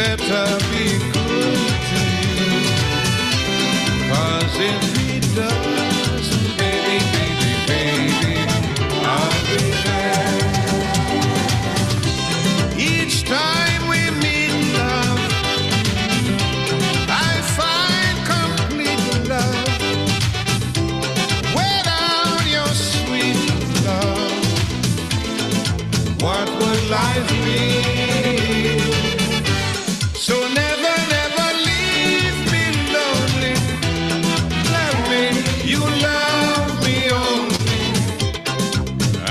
better be good to you. 'Cause if he doesn't, baby, I'll be there. Each time we meet, love, I find complete love. Without your sweet love, what would life be? So never, never leave me lonely. Love me, you love me only,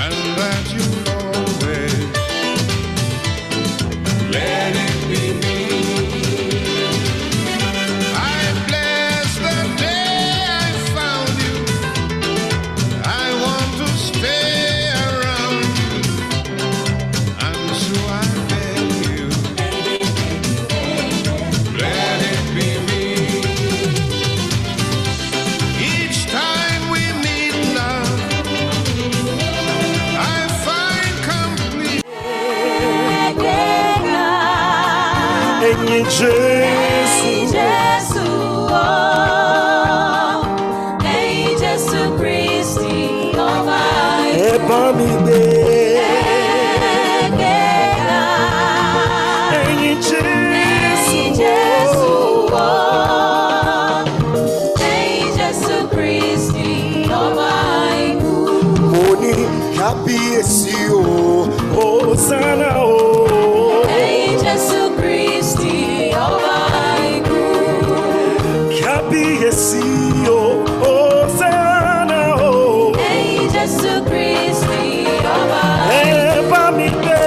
and that you always let it be me. I bless the day I found you. I want to stay around you, and so I beg you, let it be me. Each time we meet, love, I find complete. Ẹ̀yin Jésù, ẹ̀yin Jésù Kristi ọba ẹ bá mi gbé. ìgbéga. Ẹ̀yin Ẹ̀yin Jésù, Jésù ẹ̀yin Jésù Kristi ọba ikú. mo ní kábíyèsí o, Hòsánà o. Ẹ̀yin Jésù Kristi ọba ikú. Kábíyèsí o, Hòsánà o. Ẹ̀yin Jésù Kristi ọba Ẹ bá mi gbé.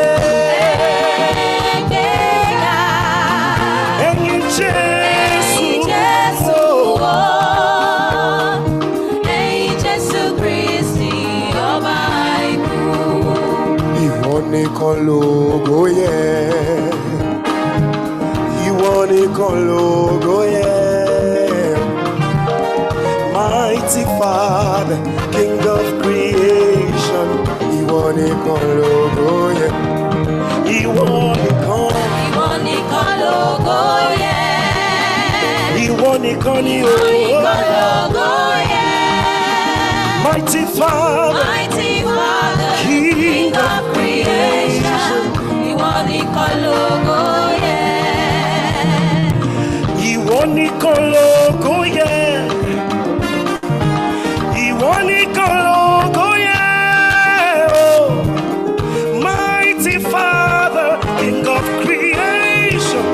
ìgbéga. Ẹ̀yin Jésù, Ẹ̀yin Jésù ẹ̀yin Jésù Kristi ọba ikú. ìwọ nìkan lógo yẹ. Ìwọ nìkan lógo yẹ. Mighty Father, King of creation. Ìwọ nìkan lógo yẹ. Ìwọ nìkan. Ìwọ nìkan lógo yẹ. Ìwọ nìkan ni o. Ìwọ nìkan lógo yẹ. Mighty Father, Mighty Father, King King of creation. Ìwọ nìkan lógo yẹ. ìwọ nìkan lógo yẹ. Ìwọ nìkan lógo yẹ. Oh, mighty Father, King of creation.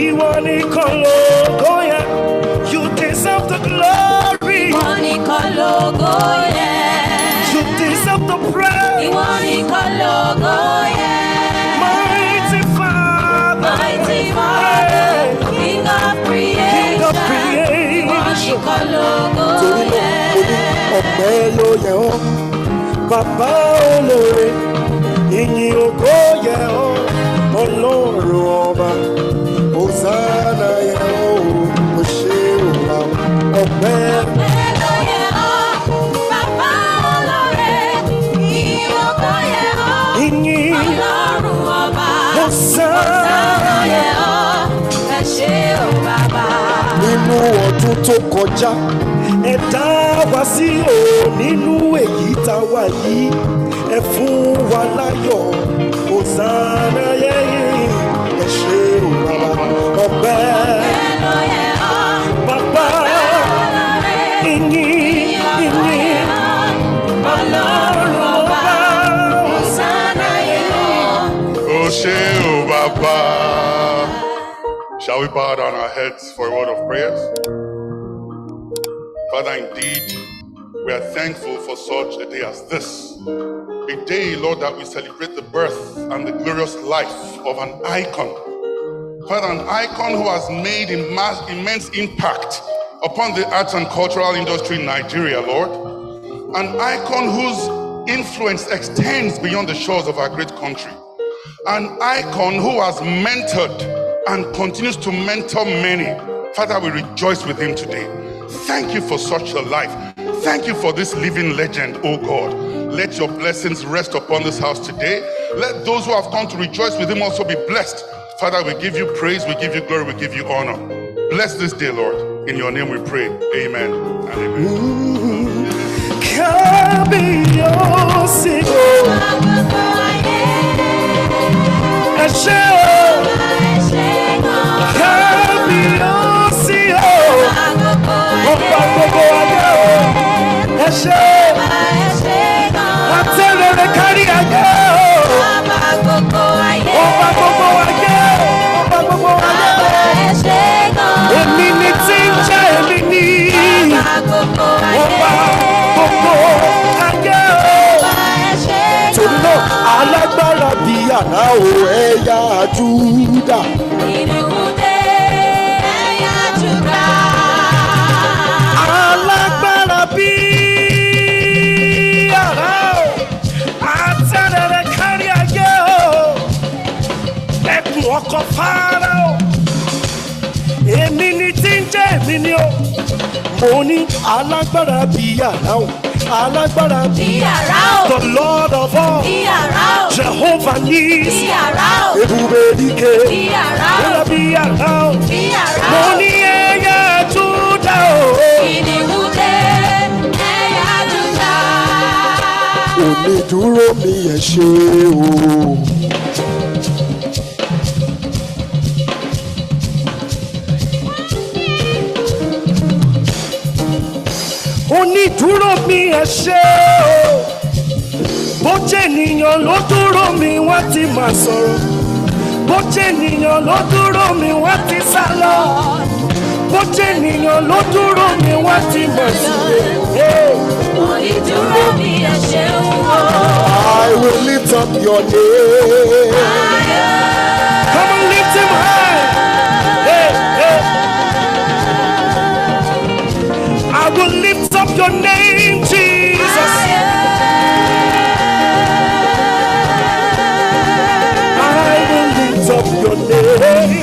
Ìwọ nìkan lógo yẹ. You deserve the glory. Ìwọ nìkan lógo yẹ. You deserve the praise. Ìwọ nìkan lógo yẹ. Mighty Father, Mighty Father, King of King of creation. Ìwọ creation. nìkan lógo Torí yẹ. náà mo ní ọpẹ́ ló yẹ ọ́, bàbá olóore, ìyìn ògo yẹ ọ́, Ọlọ́run ọba, Hòsánà yẹ ọ́, o ṣé o bàbá, ọpẹ́. Ọpẹ́ ló yẹ ọ́, bàbá olóore, ìyìn ògo yẹ ọ́, Ìyìn Ọlọ́run ọba, Hòsánà Hòsánà yẹ ọ́, ẹ ṣé o bàbá. nínú ọdún tó kọjá, ẹ dá wa sí o nínú èyí tá a wà yìí, ẹ fún wa láyọ̀, Hòsánà yẹ yín, ẹ ṣé o bàbá, ọpẹ́. Ọpẹ́ ló yẹ ọ́, Bàbá olóore, ìyìn ìyìn ògo yẹ ìyìn ọ́, Ọlọ́run ọba, Hòsánà yẹ ọ́. Oh, Sheo Baba. Shall we bow down our heads for a word of prayers? Father, indeed, we are thankful for such a day as this. A day, Lord, that we celebrate the birth and the glorious life of an icon. Father, an icon who has made immense impact upon the arts and cultural industry in Nigeria, Lord. An icon whose influence extends beyond the shores of our great country. An icon who has mentored and continues to mentor many. Father, we rejoice with him today. Thank you for such a life. Thank you for this living legend, oh God. Let your blessings rest upon this house today. Let those who have come to rejoice with him also be blessed. Father, we give you praise, we give you glory, we give you honor. Bless this day, Lord. In your name we pray. Amen and amen. Alágbára bí àrá o ẹ̀yà Júdà. Ìdìbòdè ẹ̀yà Júdà. Alágbára bí àrá o àtẹ̀rẹ̀rẹ̀ kárí ayé o. Ẹkùn ọkọ̀ fara o. Èmi ni tí ń jẹ́ èmi ni o. Mo ní alágbára bí àrá o. Alágbára bí àrá o. The Lord of all. Bí àrá o. Jehovah Nis. Bí àrá o. Ebube dike. Bí àrá o. Bí àrá o. Bí àrá o. Mo ní ẹ̀yà Júdà o. Ìdìbòdè ẹ̀yà Júdà. Onídúró mi ẹ ṣé o. Onídúró mi ẹ ṣé o. Bó jẹ́ ènìyàn ló dúró mi wọ́n ti máa sọ̀rọ̀. Bó jẹ́ ènìyàn ló dúró mi wọ́n ti sá lọ. Bó jẹ́ ènìyàn ló dúró mi wọ́n ti máa sílẹ̀. Onídúró mi ẹ ṣeun o. I will lift up your name. Come on, lift him high. Hey, hey. I will lift up your name, Jesus. I will lift up your name.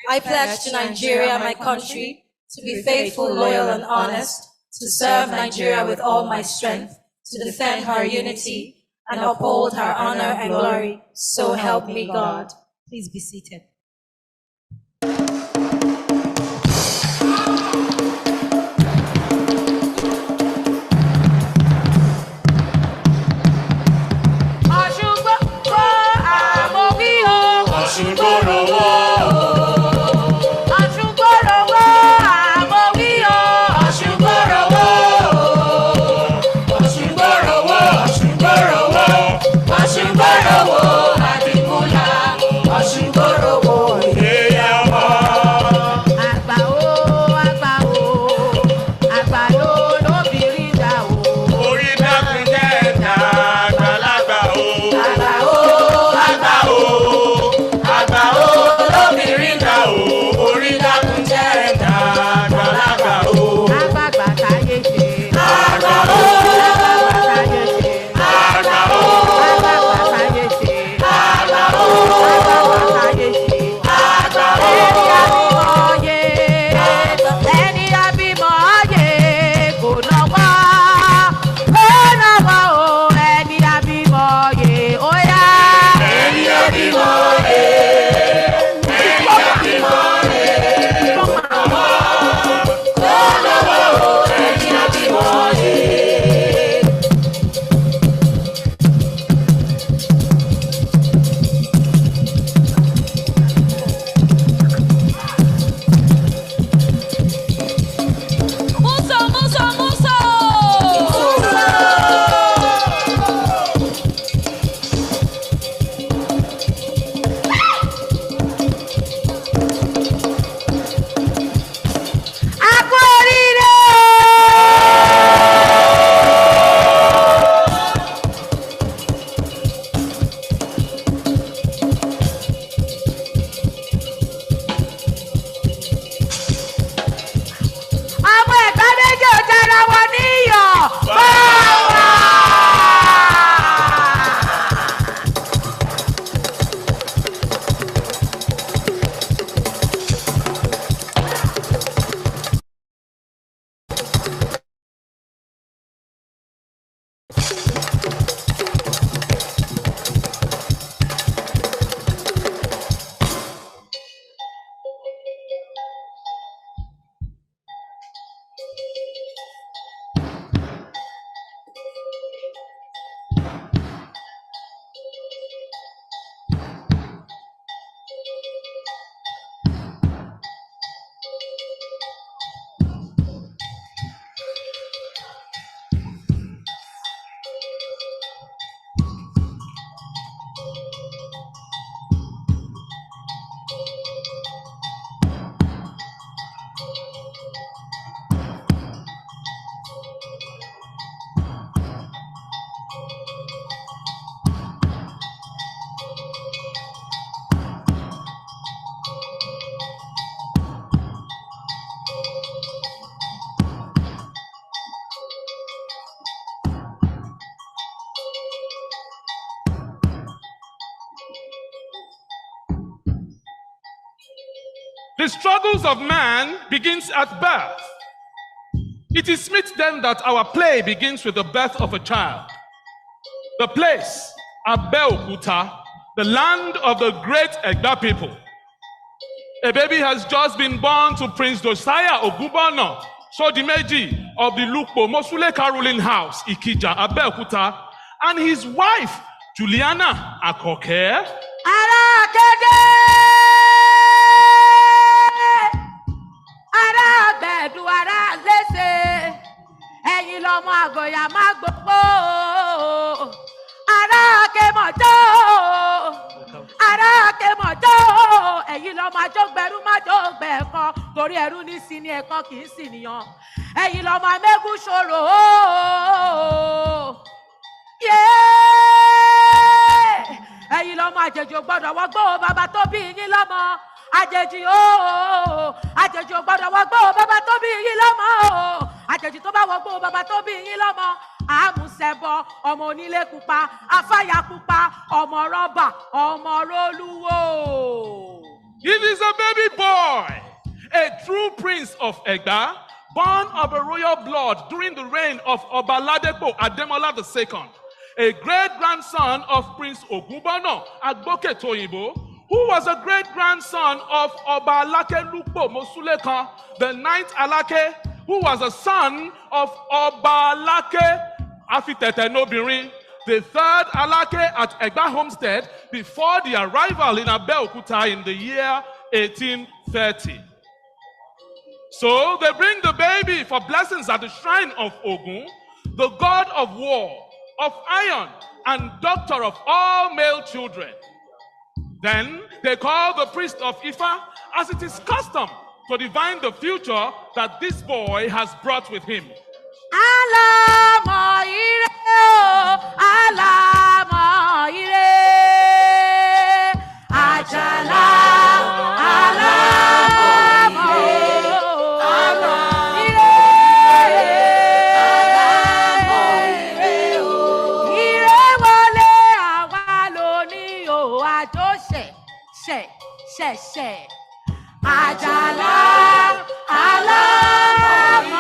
I pledge to Nigeria, my country, to be faithful, loyal, and honest, to serve Nigeria with all my strength, to defend her unity and uphold her honor and glory. So help me God. Please be seated. The struggles of man begins at birth. It is meet then that our play begins with the birth of a child. The place, Abeokuta, the land of the great Egba people. A baby has just been born to Prince Josiah Ogunbona Sodimeji of the Lukpo Mosuleka ruling house, Ikija, Abeokuta, and his wife, Juliana Akoke. Torí ẹrú ní sí ni ẹ̀kan kì í sì nìyàn ẹ̀yin lọ́mọ amẹ́gùn ṣòro ẹ̀yin lọ́mọ àjèjì ò gbọ́dọ̀ wọgbó bàbá tó bí yín lọ́mọ àjèjì àjèjì ò gbọ́dọ̀ wọgbó bàbá tó bí yín lọ́mọ àjèjì tó bá wọgbó bàbá tó bí yín lọ́mọ àmùsẹ̀bọ ọmọ onílé pupa afáyà pupa ọmọ rọ́bà ọmọ rólúwò. It is a baby boy, a true prince of Egba, born of a royal blood during the reign of Obaladepo Ademola II, a great-grandson of Prince Ogunbono Agboke Toyinbo, who was a great-grandson of Oba Alake Lupo Mosulekan, the 9th Alake, who was a son of Oba Alake Afitete Nobirin, the 3rd Alake at Egba Homestead, before the arrival in Abeokuta in the year 1830. So they bring the baby for blessings at the shrine of Ogun, the god of war, of iron, and doctor of all male children. Then they call the priest of Ifa, as it is custom, to divine the future that this boy has brought with him. Alamo ire o, alamo ire, Ajala, alamo ire, ire wọlé àwa lóní o, àjò ṣẹ̀, Ajala, alamo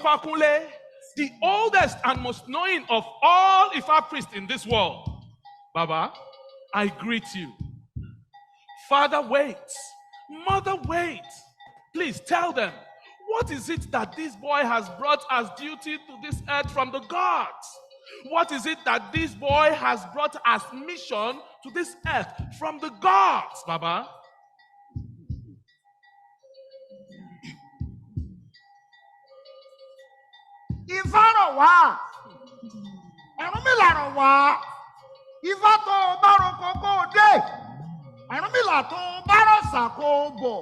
Fakunle, the oldest and most knowing of all Ifa priests in this world. Baba, I greet you. Father waits, mother waits. Please tell them, what is it that this boy has brought as duty to this earth from the gods? What is it that this boy has brought as mission to this earth from the gods, Baba? Ifá rọ̀ wá, Ọ̀rúnmìlà rọ̀ wá, Ifá tó o bá roko kó o dé, Ọ̀rúnmìlà tó o bá rọ̀ṣà kó o bọ̀,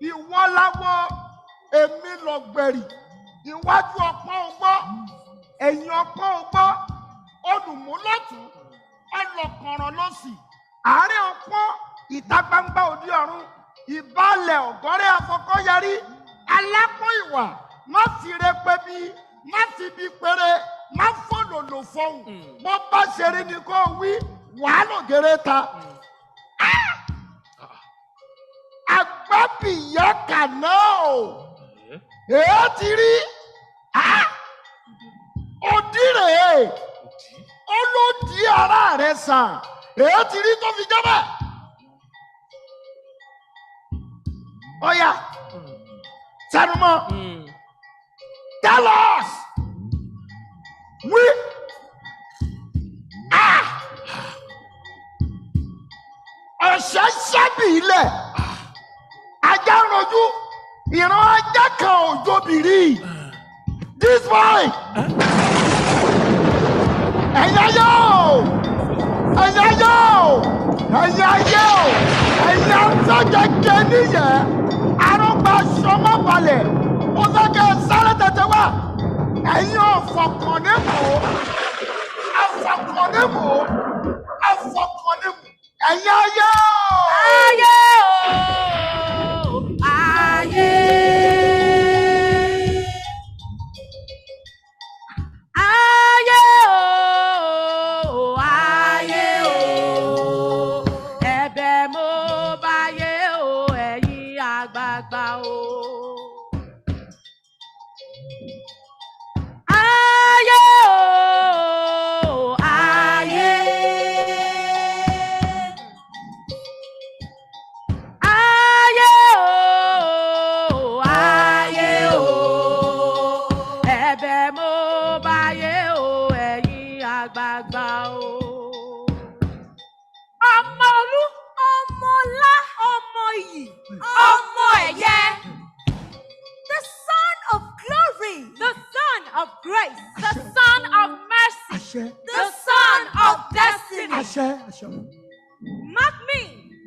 ìwọ láwọ èmi lọ̀gbẹ̀rì, iwájú ọpọ́n o gbọ́, ẹ̀yìn ọpọ́n o gbọ́, olùmúlọ́tún, ọlọ́kànràn lọ́sì, àárín ọpọ́n, ìta gbangba òde ọ̀run, ìbálẹ̀ ọ̀gọ́rẹ́ afọkọ́yẹrí, alápọ̀n ìwà, má fi re pé bí. Má fi bí péré, má fòlòlò fọhùn. Bọ́ bá ṣeré ni kò wí, wàá lògèrè ta. Àgbábìyá kàná o. Èé ti rí. Òdì rèé. Ó ló di ara rẹ̀ sàn. Èé ti rí tó fi jábẹ̀. Ọ̀yà, sẹ́numọ́. Tell us. We ọ̀sẹ̀ ṣẹ́bì ilẹ̀. Ajá ń rojú. Ìran ajá kan ò jobìrí. This boy. Ẹ̀yin ayé o. Ẹ̀yin ayé o. Ẹ̀yin ayé o. Ẹ̀yin afẹ́jẹ̀jẹ̀ níyẹn. Arúgbó aṣọ má balẹ̀. Ó fẹ́ kẹ́ ẹ sáré tètè wá. Ẹ̀yin ọ̀fọ̀kànnímù. Afọ̀kànnímù. Afọ̀kànnímù. Ẹ̀yin ayé o. Ayé o. Ayé. Ayé o. Ayé o. Ẹ̀bẹ̀ mo báyé o. Ẹ̀yin àgbààgbà o. Ayé o, ayé. Ayé o, ayé o. Ẹ̀bẹ̀ mo báyé o, ẹ̀yin àgbààgbà o. Ọmọ Olú, ọmọ ọlá, ọmọ iyì, ọmọ ẹ̀yẹ. The son of glory. The son grace, the Son of mercy, the Son of destiny. Mark me,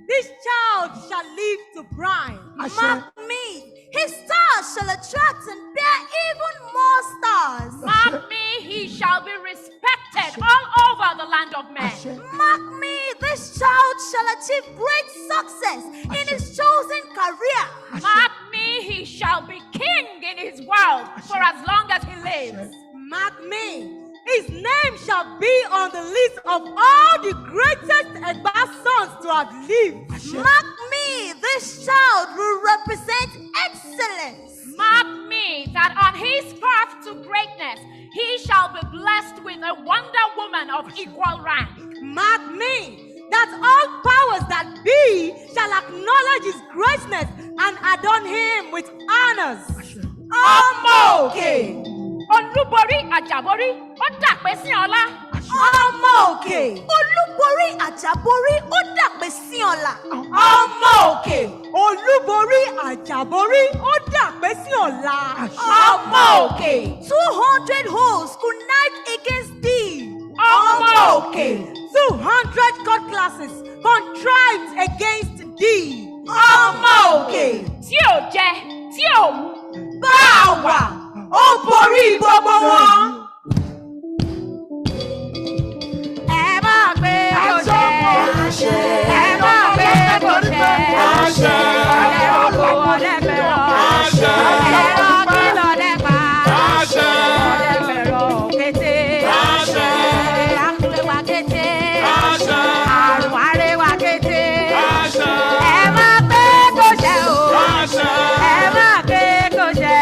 this child shall live to prime. Mark me, his stars shall attract and bear even more stars. Mark me, he shall be respected all over the land of men. Mark me, this child shall achieve great success in his chosen career. Mark me, he shall be king in his world for as long as he lives. Mark me, his name shall be on the list of all the greatest Egba sons to have lived. Mark me, this child will represent excellence. Mark me, that on his path to greatness, he shall be blessed with a wonder woman of equal rank. Mark me, that all powers that be shall acknowledge his greatness and adorn him with honors. Ọmọ-òkè, olúborí àjàborí, ó dàpé sí ọlá. Ọmọ-òkè, olúborí àjàborí, ó dàpé sí ọlá. Ọmọ-òkè, olúborí àjàborí, ó dàpé sí ọlá. Ọmọ-òkè, 200 hosts connive against thee. ọmọ-òkè, 200 cutlasses contrived against thee. ọmọ-òkè, tí ò jẹ, tí ò mu. Bá wà, ó borí gbogbo wọn. Ẹ máa gbé kò jẹ, ẹ máa gbé kò jẹ, ọ̀lẹ òkò ọ̀lẹ fẹ̀rọ̀, ẹ̀rọ kìlọ̀ lẹ́pa, ọ̀lẹ fẹ̀rọ̀ kété, àkùrẹ́wà kété, àrùn àrẹwà kété. Ẹ máa gbé kò jẹ o, ẹ máa gbé kò jẹ,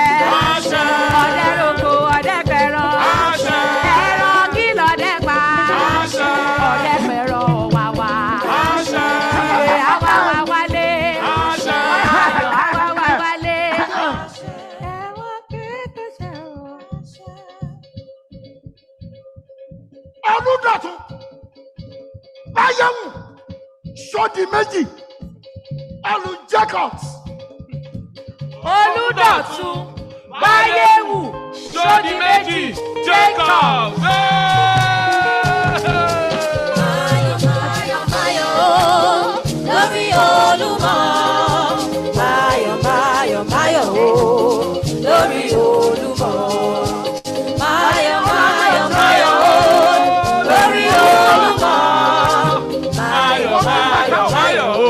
ọ̀lẹ òkò ọ̀lẹ fẹ̀rọ̀, ẹ̀rọ kìlọ̀ lẹ́pa. Ọ̀lẹ fẹ̀rọ̀ wàwà, àwa wà wálé, àwa wà wálé. Ẹ̀wọ̀n kékeré ṣe o. Olùdọ̀tún báyẹ̀wò sọ́ọ̀dì méjì Olu Jacobs. Olùdọ̀tún Báyẹ̀wù Sódì méjì Jacob. Lórí Olúmọ, máyọ̀ máyọ̀ máyọ̀ o, lórí Olúmọ. Máyọ̀ máyọ̀ máyọ̀ o, lórí Olúmọ. Máyọ̀ máyọ̀ máyọ̀ o,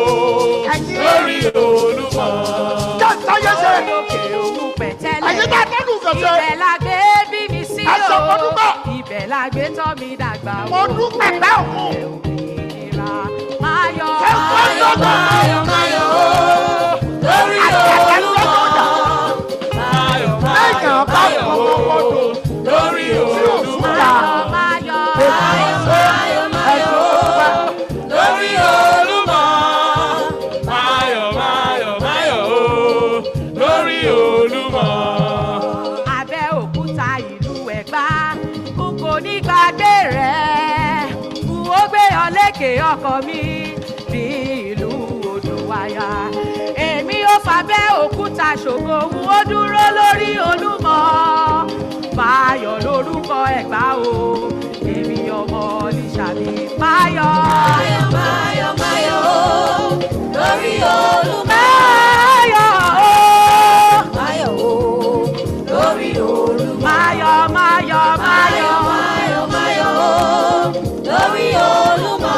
lórí Olúmọ. Jẹ́ntayé ṣe. lókè òun pẹ̀tẹ́lẹ̀. Ẹ̀yin bá tọ́lù fẹ̀fẹ̀. Ibẹ̀ la gbé bí mi sí Ẹ sọ o. mo dúpẹ́. Ibẹ̀ la gbé tọ́ mi dàgbà o. Mo dúpẹ́ bẹ́ẹ̀ òun. Òmìnira máyọ̀ Ṣé wọ́n máyọ̀ lọ́dọ̀? Máyọ̀ máyọ̀ o, lórí Olúmọ. Máyọ̀ máyọ̀ máyọ̀ o, lórí Olúmọ. máyọ̀ máyọ̀ Máyọ̀ máyọ̀ máyọ̀ o, lórí Olúmọ. Máyọ̀ máyọ̀ máyọ̀ o, lórí Olúmọ. Abẹ́òkúta ìlú Ẹ̀gbá n kò ní gbàgbé rẹ̀ n ó gbé ọ lékè ọkọ mi ní ìlú Odòwàyà èmi ó f'Abẹ́òkúta ṣògo n ó dúró lórí Olúmọ Máyọ̀ lórúkọ Ẹ̀gbá o èmi ọmọ Lísàbí Máyọ̀. Máyọ̀ máyọ̀ máyọ̀ o, lórí Olúmọ. Máyọ̀ o. Máyọ̀ o, lórí Olúmọ. Máyọ̀ máyọ̀ máyọ̀. Máyọ̀ máyọ̀ o, lórí Olúmọ.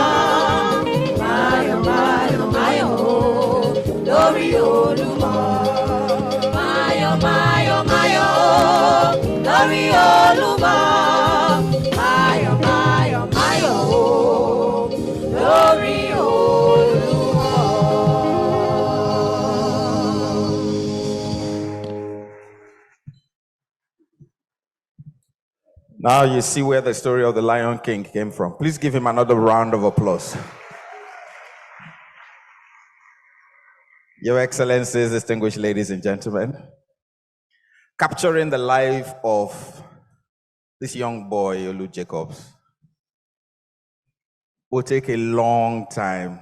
Máyọ̀ máyọ̀ máyọ̀ o, lórí Olúmọ. Máyọ̀ máyọ̀ máyọ̀ o, lórí Olúmọ. Máyọ̀ máyọ̀ máyọ̀ o, lórí Olúmọ. Now you see where the story of the Lion King came from. Please give him another round of applause. Your Excellencies, distinguished ladies and gentlemen, capturing the life of this young boy, Olu Jacobs, will take a long time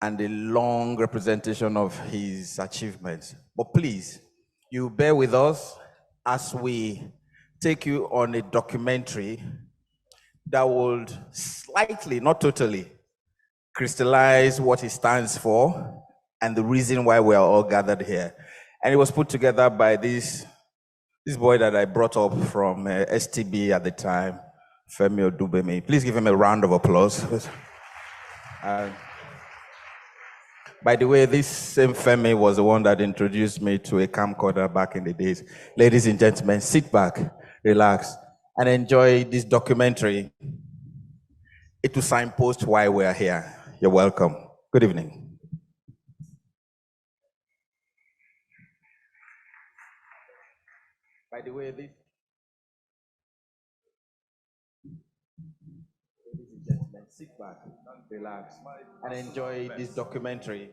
and a long representation of his achievements. But please, you bear with us as we take you on a documentary that would slightly, not totally, crystallize what it stands for and the reason why we are all gathered here. And it was put together by this boy that I brought up from STB at the time, Femi Odubemi. Please give him a round of applause. By the way, this same Femi was the one that introduced me to a camcorder back in the days. Ladies and gentlemen, sit back, relax, and enjoy this documentary. It will signpost why we are here. You're welcome. Good evening. By the way, ladies and gentlemen, sit back, relax, and enjoy this documentary.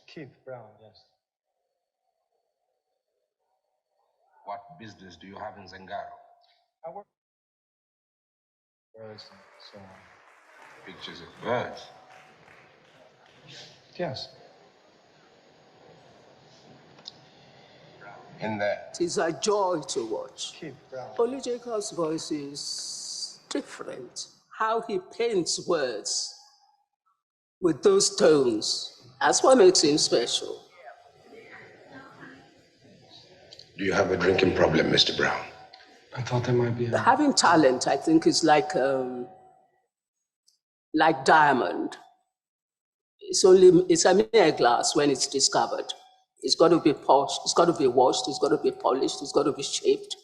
Keith Brown, yes. What business do you have in Zangaro? I work birds and so on. Pictures of birds? Yes. In there. It is a joy to watch. Keith Brown. Olu Jacobs' voice is different. How he paints words with those tones, that's what makes him special. Do you have a drinking problem, Mr. Brown? I thought there might be Having talent, I think, is like diamond. It's a mere glass when it's discovered. It's got to be polished, it's got to be washed, it's got to be polished, it's got to be shaped.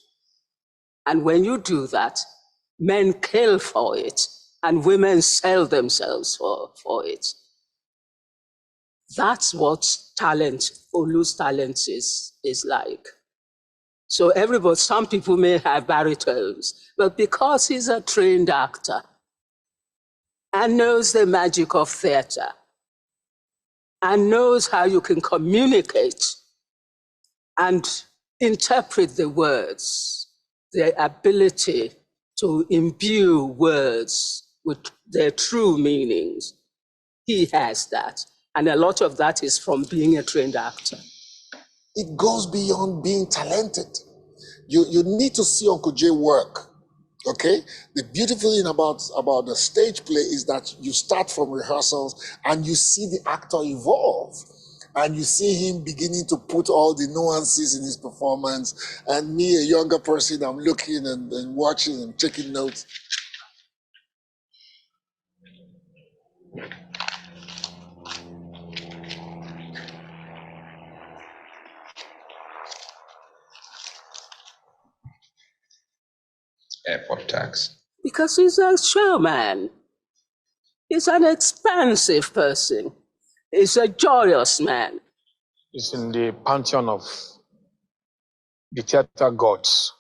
And when you do that, men kill for it and women sell themselves for it. That's what talent, Olu's talent is like. So some people may have baritones, but because he's a trained actor and knows the magic of theater and knows how you can communicate and interpret the words, the ability to imbue words with their true meanings, he has that. And a lot of that is from being a trained actor. It goes beyond being talented. You need to see Uncle Jay work, okay? The beautiful thing about the stage play is that you start from rehearsals and you see the actor evolve. And you see him beginning to put all the nuances in his performance. And me, a younger person, I'm looking and watching and taking notes. Airport tax. Because he's a showman. He's an expansive person. He's a joyous man. It's in the pantheon of the theater gods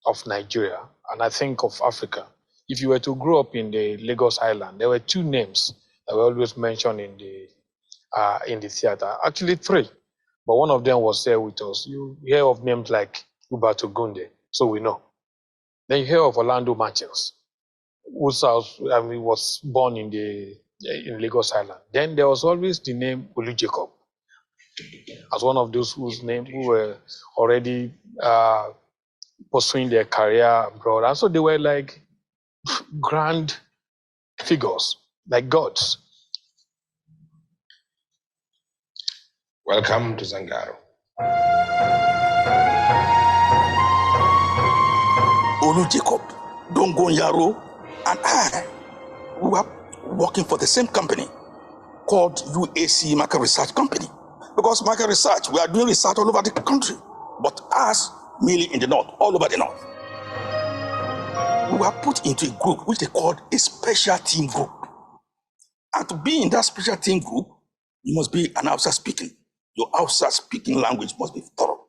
of Nigeria, and I think of Africa. If you were to grow up in the Lagos Island, there were two names that were always mentioned in the theater. Actually, three, but one of them was there with us. You hear of names like Ubatu Gunde, so we know. Then you hear of Orlando Martins, whose house was born in Lagos Island. Then there was always the name Olu Jacobs, as one of those who were already pursuing their career abroad. And so they were like grand figures, like gods. Welcome to Zangaro. Olu Jacobs, Dongon Yaro, and I, we were working for the same company called UAC Market Research Company. Because market research, we are doing research all over the country, but us mainly in the north, all over the north. We were put into a group which they called a special team group. And to be in that special team group, you must be an Hausa speaking. Your Hausa speaking language must be thorough.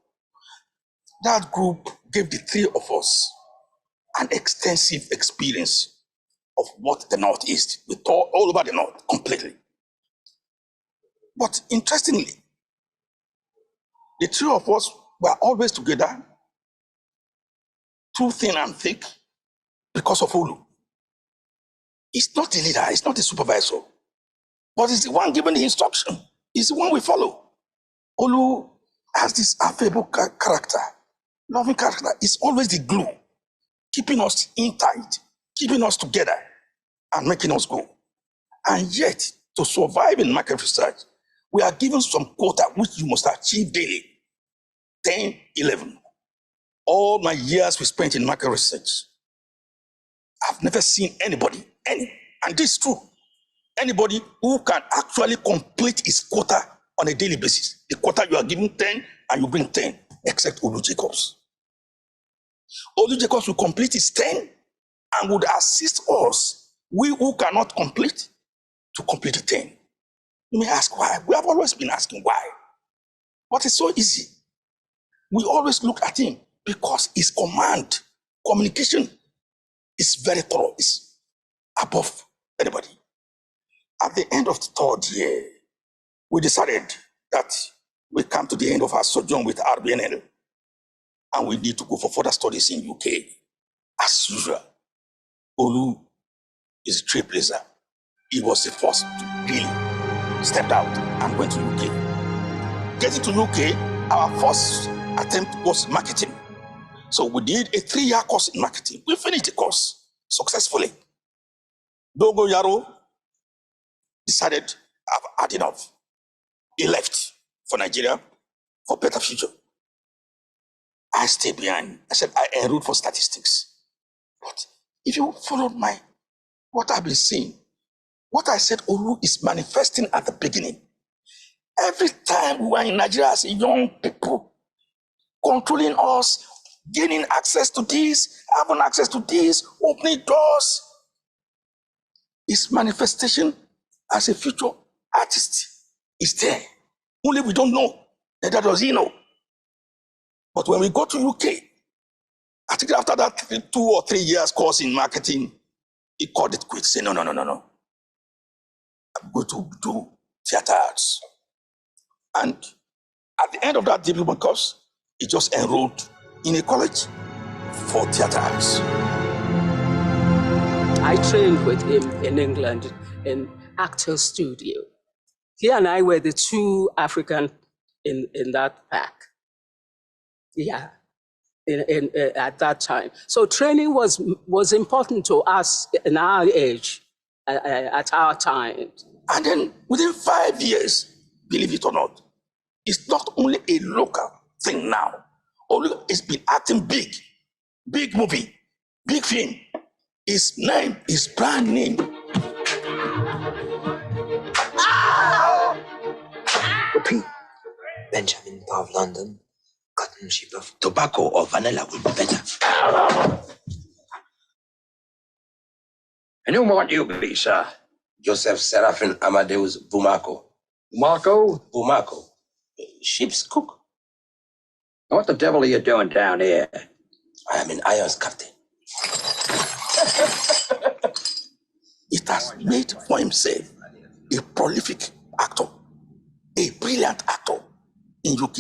That group gave the three of us an extensive experience of what the Northeast, we toured all over the North completely. But interestingly, the three of us were always together, too thin and thick, because of Olu. He's not the leader, he's not the supervisor, but he's the one giving the instruction. He's the one we follow. Olu has this affable character, loving character. It's always the glue, keeping us in tight, keeping us together, and making us go. And yet, to survive in market research, we are given some quota which you must achieve daily. 10, 11. All my years we spent in market research, I've never seen anybody, and this is true, anybody who can actually complete his quota on a daily basis. The quota you are given 10 and you bring 10, except Olu Jacobs. Olu Jacobs will complete his 10 and would assist us, we who cannot complete, to complete the 10. You may ask why. We have always been asking why. But it's so easy. We always look at him because his command, communication is very thorough, is above anybody. At the end of the third year, we decided that we come to the end of our sojourn with RBNL and we need to go for further studies in UK. As usual, Olu is a trailblazer. He was the first to really step out and went to UK. Getting to UK, our first attempt was marketing. So we did a 3-year course in marketing. We finished the course successfully. Dogo Yaro decided I've had enough. He left for Nigeria for better future. I stayed behind. I said I enrolled for statistics. But if you followed what I've been seeing, what I said Olu is manifesting at the beginning. Every time we were in Nigeria as young people, controlling us, gaining access to this, having access to this, opening doors, his manifestation as a future artist is there. Only we don't know. Neither does he know. But when we go to UK, I think after that 2 or 3 years course in marketing, he called it quits. Say, no. I'm going to do theater arts. And at the end of that diploma course, he just enrolled in a college for theater arts. I trained with him in England in Actors Studio. He and I were the 2 African in that pack. Yeah, at that time. So training was important to us in our age, at our time. And then within 5 years, believe it or not, it's not only a local thing now. Olu has been acting big movie, big film. His name, his brand name. Repeat. Benjamin Bar of London, cotton sheep of tobacco or vanilla would be better. And who might you be, sir? Joseph Seraphin Amadeus Bumako. Bumako. Ship's cook. What the devil are you doing down here? I am in Irons, Captain. It has made for himself a prolific actor, a brilliant actor in UK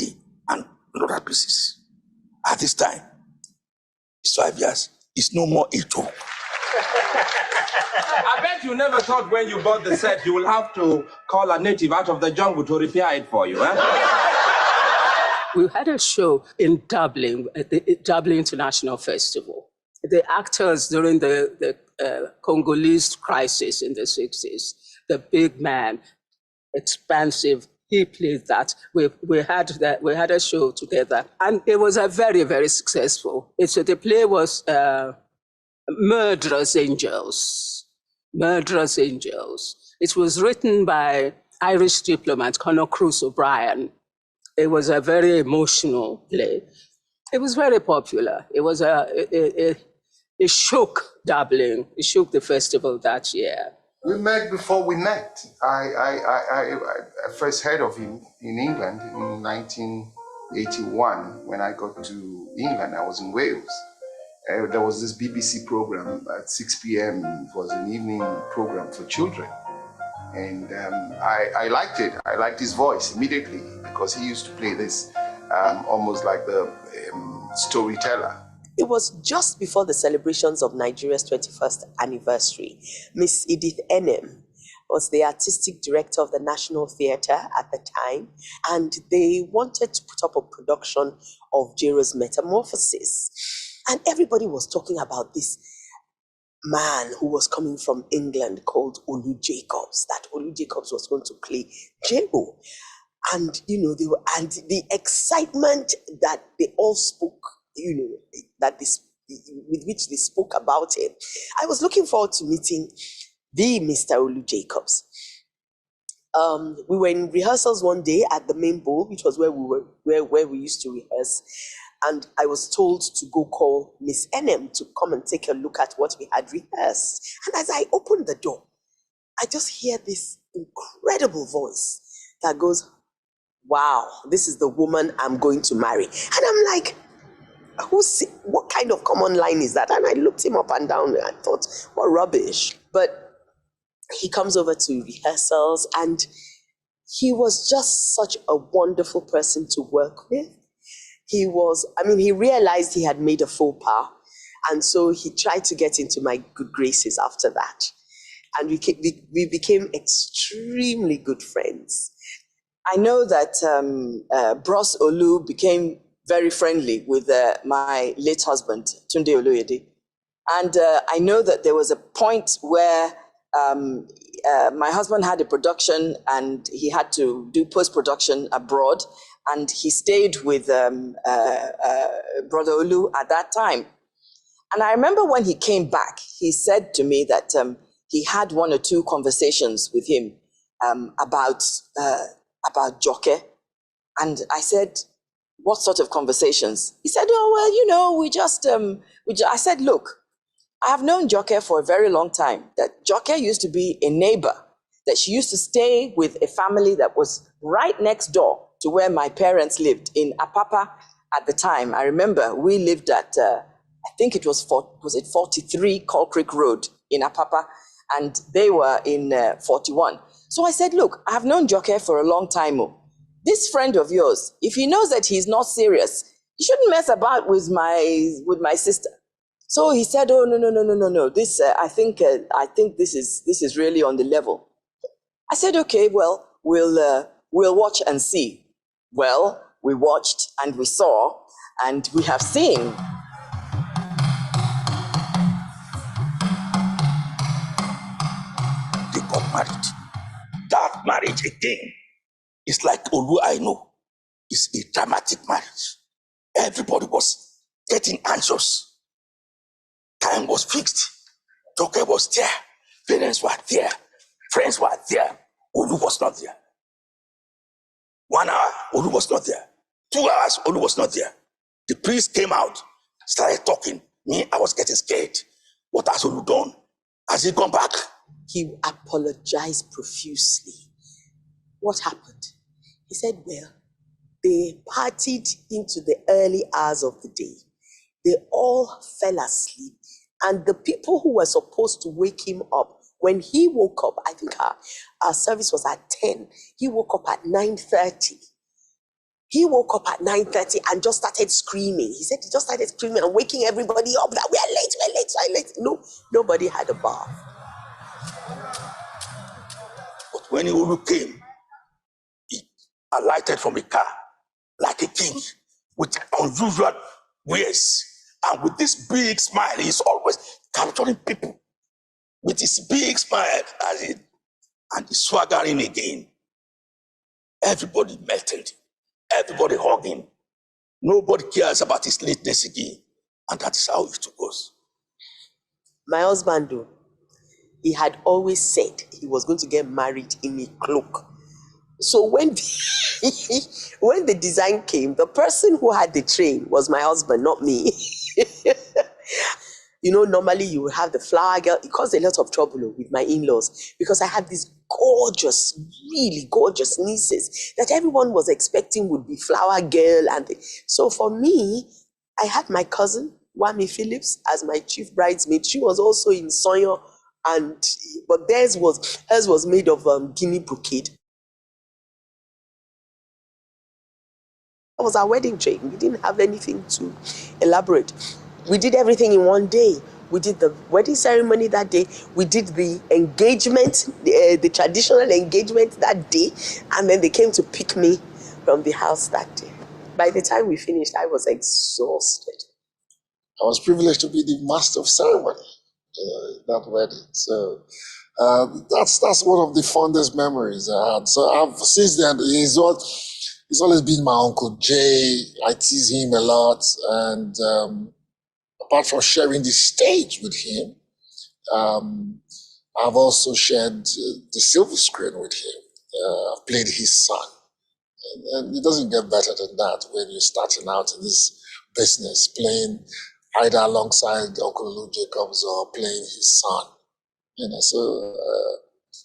and other places. At this time, it's 5 years. It's no more a joke. I bet you never thought when you bought the set you will have to call a native out of the jungle to repair it for you, huh? We had a show in Dublin, at the Dublin International Festival. The actors during the Congolese crisis in the 60s, the big man, expansive, he played that. We had a show together, and it was a very, very successful. The play was Murderous Angels. Murderous Angels. It was written by Irish diplomat, Colonel Cruz O'Brien. It was a very emotional play. It was very popular. It was it shook Dublin. It shook the festival that year. We met before we met. I first heard of him in England in 1981 when I got to England. I was in Wales. There was this BBC program at 6 p.m. It was an evening program for children. And I liked it. I liked his voice immediately because he used to play this almost like the storyteller. It was just before the celebrations of Nigeria's 21st anniversary. Miss Edith Enem was the artistic director of the National Theatre at the time, and they wanted to put up a production of Jero's Metamorphosis. And everybody was talking about this man who was coming from England called Olu Jacobs, that Olu Jacobs was going to play Jero. And, and the excitement that they all spoke, with which they spoke about it. I was looking forward to meeting the Mr. Olu Jacobs. We were in rehearsals one day at the main bowl, which was where we used to rehearse. And I was told to go call Miss Enem to come and take a look at what we had rehearsed. And as I opened the door, I just hear this incredible voice that goes, "Wow, this is the woman I'm going to marry." And I'm like, what kind of common line is that? And I looked him up and down and I thought, what rubbish. But he comes over to rehearsals and he was just such a wonderful person to work with. He realized he had made a faux pas. And so he tried to get into my good graces after that. And we became extremely good friends. I know that Bros Olu became very friendly with my late husband, Tunde Oloyede. And I know that there was a point where my husband had a production and he had to do post-production abroad. And he stayed with Brother Olu at that time. And I remember when he came back, he said to me that he had one or two conversations with him about Joke. And I said, what sort of conversations? He said, I said, look, I have known Joke for a very long time, that Joke used to be a neighbor, that she used to stay with a family that was right next door to where my parents lived in Apapa at the time. I remember we lived at, I think it was 43 Coal Creek Road in Apapa, and they were in 41. So I said, look, I have known Joke for a long time. This friend of yours, if he knows that he's not serious, he shouldn't mess about with my sister. So he said, oh, no. This, I think this is really on the level. I said, okay, well, we'll watch and see. Well, we watched and we saw and we have seen. They got married. That marriage again is like Olu I know. It's a dramatic marriage. Everybody was getting anxious. Time was fixed. Joke was there. Parents were there. Friends were there. Olu was not there. 1 hour, Olu was not there. 2 hours, Olu was not there. The priest came out, started talking. Me, I was getting scared. What has Olu done? Has he gone back? He apologized profusely. What happened? He said, well, they partied into the early hours of the day. They all fell asleep. And the people who were supposed to wake him up, when he woke up, I think our service was at 10. He woke up at 9:30. He woke up at 9:30 and just started screaming. He said he just started screaming and waking everybody up that we're late. No, nobody had a bath. But when Olu came, he alighted from a car like a king with unusual ways. And with this big smile, he's always capturing people with his big smile and he's swaggering again. Everybody melted. Everybody hugging. Nobody cares about his lateness again. And that is how it goes. My husband, though, he had always said he was going to get married in a cloak. So when when the design came, the person who had the train was my husband, not me. You know, normally you would have the flower girl. It caused a lot of trouble with my in-laws because I had these gorgeous, really gorgeous nieces that everyone was expecting would be flower girl. So for me, I had my cousin, Wami Phillips, as my chief bridesmaid. She was also in Soyo, but hers was made of guinea brocade. That was our wedding train. We didn't have anything to elaborate. We did everything in one day. We did the wedding ceremony that day. We did the engagement, the traditional engagement that day. And then they came to pick me from the house that day. By the time we finished, I was exhausted. I was privileged to be the master of ceremony in that wedding. So that's one of the fondest memories I had. So since then, he's always been my Uncle Jay. I tease him a lot. And apart from sharing the stage with him, I've also shared the silver screen with him. I've played his son. And it doesn't get better than that when you're starting out in this business, playing either alongside Uncle Olu Jacobs or playing his son. You know, so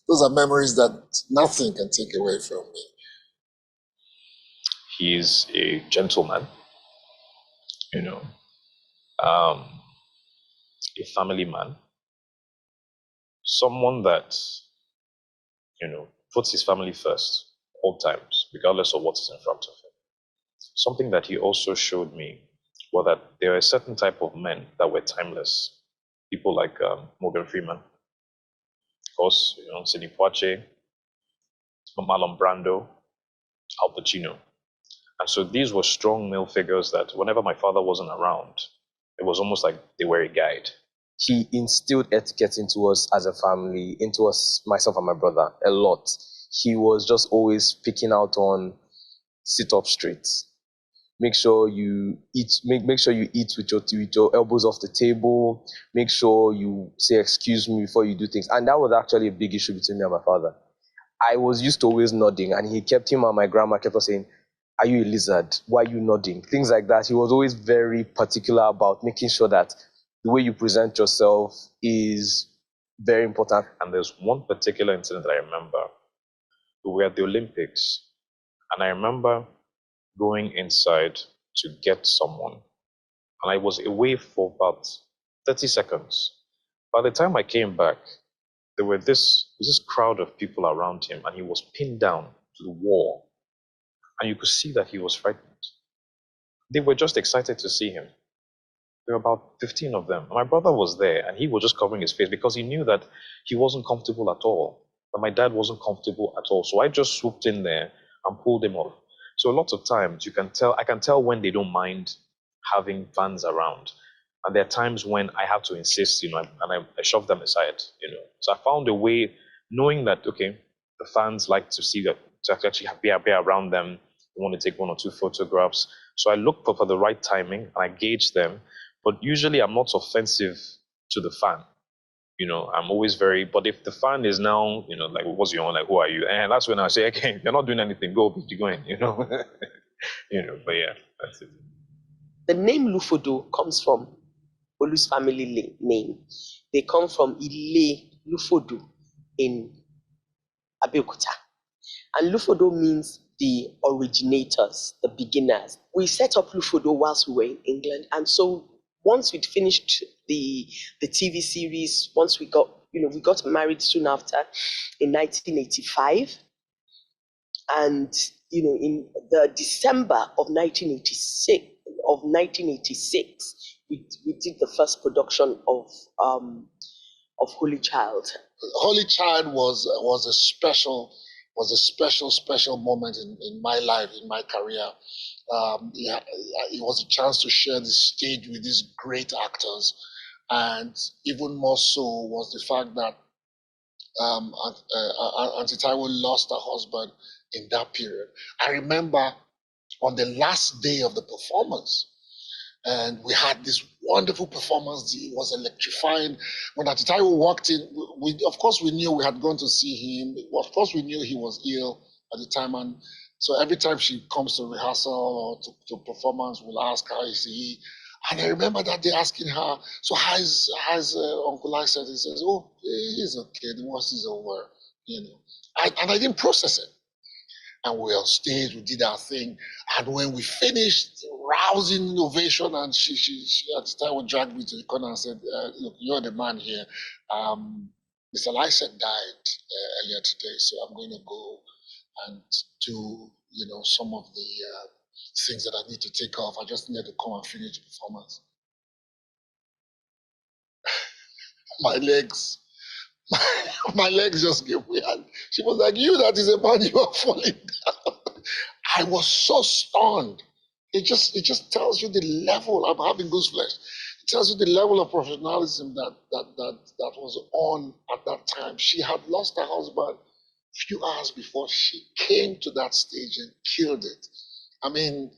those are memories that nothing can take away from me. He's a gentleman, you know, a family man, someone that, you know, puts his family first all times, regardless of what is in front of him. Something that he also showed me was that there are a certain type of men that were timeless. People like Morgan Freeman, of course, you know, Sidney Poitier, Marlon Brando, Al Pacino. And so these were strong male figures that whenever my father wasn't around, it was almost like they were a guide. He instilled etiquette into us as a family, into us, myself and my brother, a lot. He was just always picking out on sit up straight. Make sure you eat. Make sure you eat with your elbows off the table. Make sure you say excuse me before you do things. And that was actually a big issue between me and my father. I was used to always nodding, and him and my grandma kept on saying, "Are you a lizard? Why are you nodding?" Things like that. He was always very particular about making sure that the way you present yourself is very important. And there's one particular incident that I remember. We were at the Olympics, and I remember going inside to get someone, and I was away for about 30 seconds. By the time I came back, there were this crowd of people around him, and he was pinned down to the wall, and you could see that he was frightened. They were just excited to see him. There were about 15 of them. My brother was there, and he was just covering his face because he knew that he wasn't comfortable at all, that my dad wasn't comfortable at all. So I just swooped in there and pulled him off. So a lot of times I can tell when they don't mind having fans around. And there are times when I have to insist, you know, and I shove them aside, you know. So I found a way, knowing that, okay, the fans like to see that, to actually be around them. They want to take one or two photographs. So I look for the right timing and I gauge them. But usually I'm not offensive to the fan. You know, I'm always but if the fan is now, you know, like, what's your own, like, who are you? And that's when I say, okay, you're not doing anything, go, be going, you know. You know, but yeah, that's it. The name Lufodo comes from Olu's family name. They come from Ile Lufodo in Abeokuta. And Lufodo means the originators, the beginners. We set up Lufodo whilst we were in England. And so once we'd finished the TV series, once we got married soon after in 1985. And, you know, in the December of 1986, we did the first production of Holy Child. Holy Child was a special moment in my life, in my career. It was a chance to share the stage with these great actors, and even more so was the fact that Auntie Taiwo lost her husband in that period. I remember on the last day of the performance, and we had this wonderful performance. It was electrifying. When Auntie Taiwo walked in, of course we knew we had gone to see him. Of course we knew he was ill at the time. And so every time she comes to rehearsal or to performance, we'll ask how is he. And I remember that day asking her, so how's Uncle I said? He says, oh, he's okay. The worst is over, you know. And I didn't process it. And we were on stage, we did our thing. And when we finished, rousing ovation, and she at the time dragged me to the corner and said, look, you're the man here. Mr. Lyset died earlier today, so I'm going to go and do, you know, some of the things that I need to take off. I just need to come and finish the performance. My legs just gave me, and she was like, you, that is a man, you are falling down. I was so stunned. It just tells you the level. I'm having gooseflesh. It tells you the level of professionalism that was on at that time. She had lost her husband a few hours before. She came to that stage and killed it. I mean,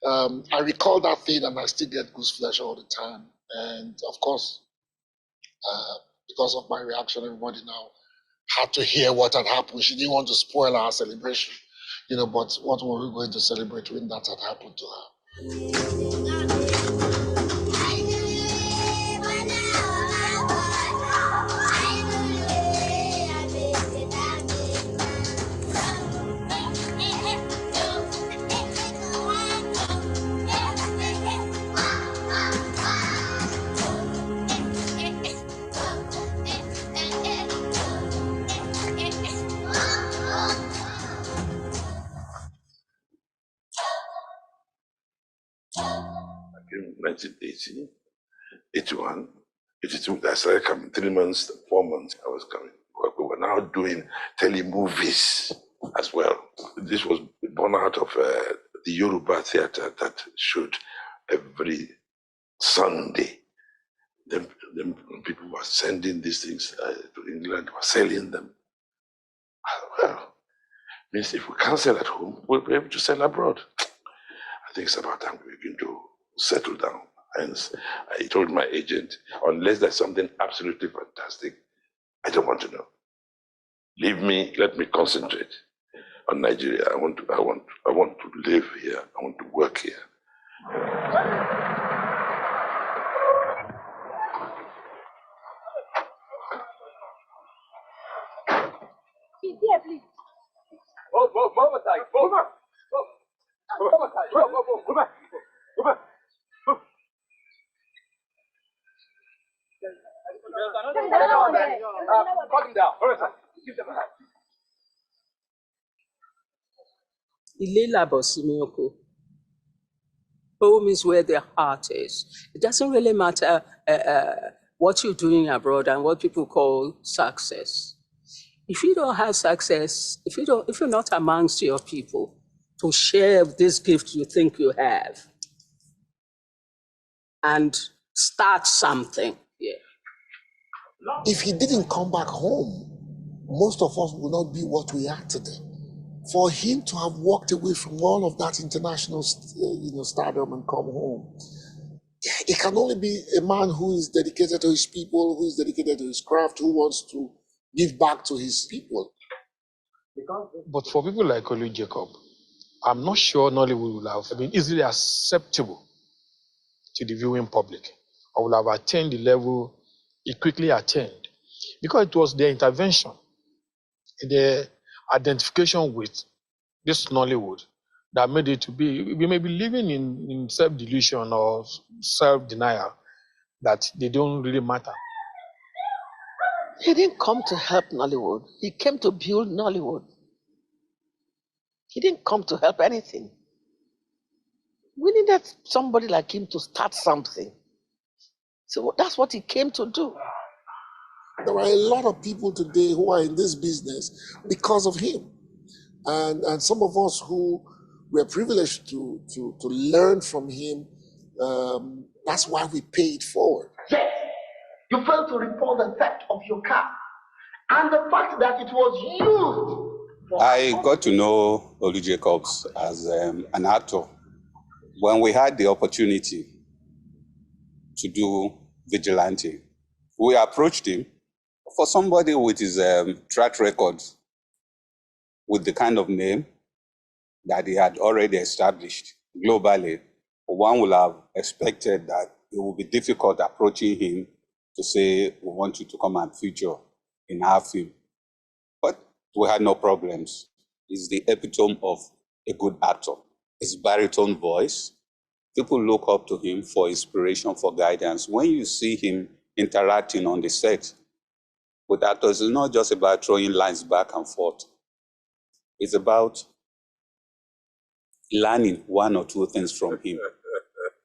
I recall that thing and I still get gooseflesh all the time. And of course, because of my reaction, everybody now had to hear what had happened. She didn't want to spoil our celebration, you know, but what were we going to celebrate when that had happened to her? In 1980, 81, 82, I started coming 3 months, 4 months, I was coming. We were now doing telemovies as well. This was born out of the Yoruba theater that showed every Sunday. Then people were sending these things to England, were selling them. Well, means if we can't sell at home, we'll be able to sell abroad. I think it's about time we begin to settle down. Hence, I told my agent, unless there's something absolutely fantastic, I don't want to know. Leave me, let me concentrate on Nigeria. I want to live here. I want to work here. He's here, please. Ilé làbọ̀ sí mi oko. Home is where their heart is. It doesn't really matter what you're doing abroad and what people call success. If you don't have success, if you're not amongst your people to share this gift you think you have and start something, If he didn't come back home, most of us would not be what we are today. For him to have walked away from all of that international, stardom and come home, it can only be a man who is dedicated to his people, who is dedicated to his craft, who wants to give back to his people. But for people like Olu Jacobs, I'm not sure Nollywood would have been easily acceptable to the viewing public, or would have attained the level it quickly attained, because it was their intervention, their identification with this Nollywood that made it to be. We may be living in self-delusion or self-denial that they don't really matter. He didn't come to help Nollywood. He came to build Nollywood. He didn't come to help anything. We needed somebody like him to start something. So that's what he came to do. There are a lot of people today who are in this business because of him. And some of us who were privileged to learn from him, that's why we pay it forward. Yes, you failed to report the theft of your car and the fact that it was used. I got to know Olu Jacobs as an actor when we had the opportunity to do Vigilante. We approached him for somebody with his track record with the kind of name that he had already established globally, one would have expected that it would be difficult approaching him to say, we want you to come and feature in our film. But we had no problems. He's the epitome of a good actor. His baritone voice, people look up to him for inspiration, for guidance. When you see him interacting on the set with actors, it's not just about throwing lines back and forth. It's about learning one or two things from him.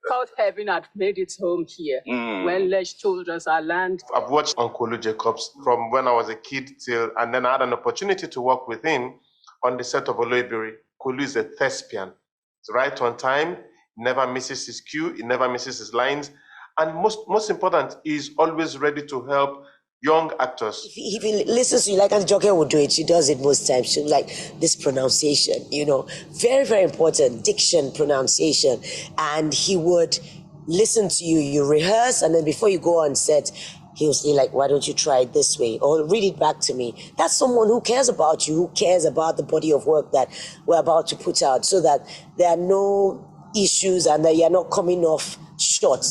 Thought heaven had made its home here when less told us our land. I've watched Uncle Olu Jacobs from when I was a kid till, and then I had an opportunity to work with him on the set of Oloibiri. Olu is a thespian. He's right on time, never misses his cue, he never misses his lines, and most important, he's always ready to help young actors. If he listens to you, like as Joker would do it, she does it most times. She like this pronunciation, very, very important, diction, pronunciation. And he would listen to you, you rehearse, and then before you go on set, he'll say like, why don't you try it this way? Or read it back to me. That's someone who cares about you, who cares about the body of work that we're about to put out, so that there are no issues and that you're not coming off short.